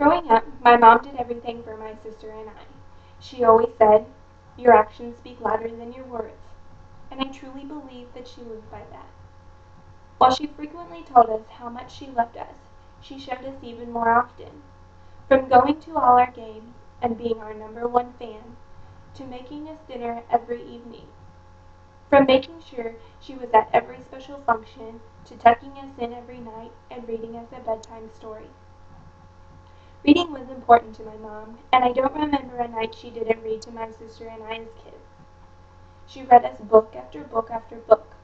Growing up, my mom did everything for my sister and I. She always said, "Your actions speak louder than your words," and I truly believe that she lived by that. While she frequently told us how much she loved us, she showed us even more often. From going to all our games and being our number one fan, to making us dinner every evening. From making sure she was at every special function, to tucking us in every night and reading us a bedtime story. Reading was important to my mom, and I don't remember a night she didn't read to my sister and I as kids. She read us book after book after book.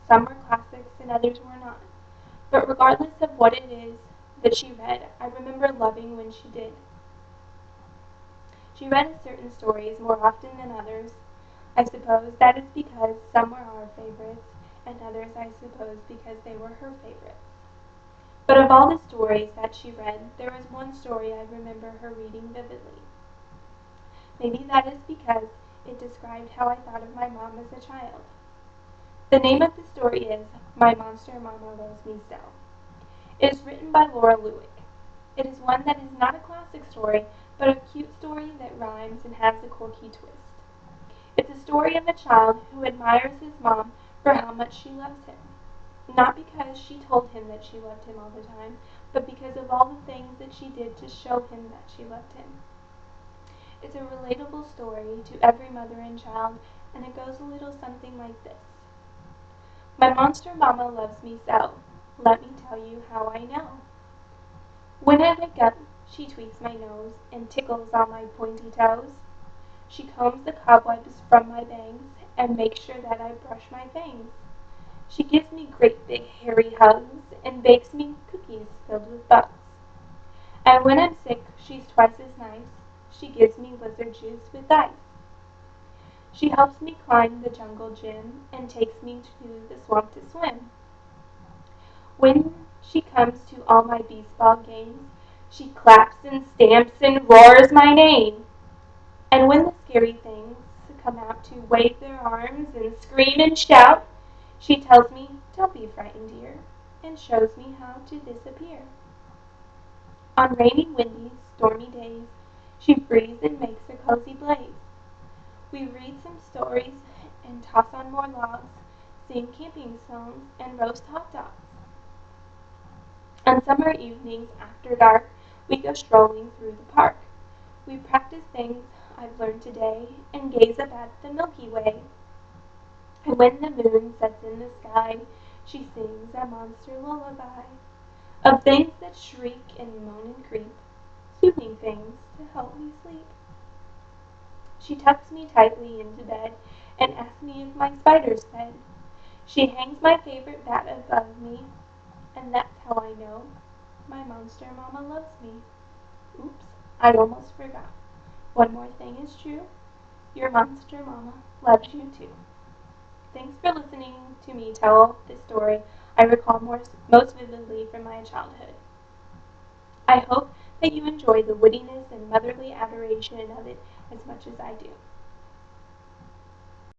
Some were classics and others were not. But regardless of what it is that she read, I remember loving when she did. She read us certain stories more often than others. I suppose that is because some were our favorites, and others I suppose because they were her favorites. But of all the stories that she read, there was one story I remember her reading vividly. Maybe that is because it described how I thought of my mom as a child. The name of the story is My Monster Mama Loves Me So. It is written by Laura Lewick. It is one that is not a classic story, but a cute story that rhymes and has a quirky twist. It's a story of a child who admires his mom for how much she loves him. Not because she told him that she loved him all the time, but because of all the things that she did to show him that she loved him. It's a relatable story to every mother and child, and it goes a little something like this. My monster mama loves me so. Let me tell you how I know. When I wake up, she tweaks my nose and tickles all my pointy toes. She combs the cobwebs from my bangs and makes sure that I brush my fangs. She gives me great big hairy hugs and bakes me cookies filled with bugs. And when I'm sick, she's twice as nice. She gives me lizard juice with ice. She helps me climb the jungle gym and takes me to the swamp to swim. When she comes to all my baseball games, she claps and stamps and roars my name. And when the scary things come out to wave their arms and scream and shout, she tells me, "Don't be frightened, dear," and shows me how to disappear. On rainy, windy, stormy days, she breathes and makes a cozy blaze. We read some stories and toss on more logs, sing camping songs, and roast hot dogs. On summer evenings after dark, we go strolling through the park. We practice things I've learned today and gaze up at the Milky Way. And when the moon sets in the sky, she sings a monster lullaby of things that shriek and moan and creep, soothing things to help me sleep. She tucks me tightly into bed and asks me if my spider's fed. She hangs my favorite bat above me, and that's how I know my monster mama loves me. Oops, I almost forgot. One more thing is true. Your monster mama loves you too. Thanks for listening to me tell this story I recall most vividly from my childhood. I hope that you enjoy the wittiness and motherly adoration of it as much as I do.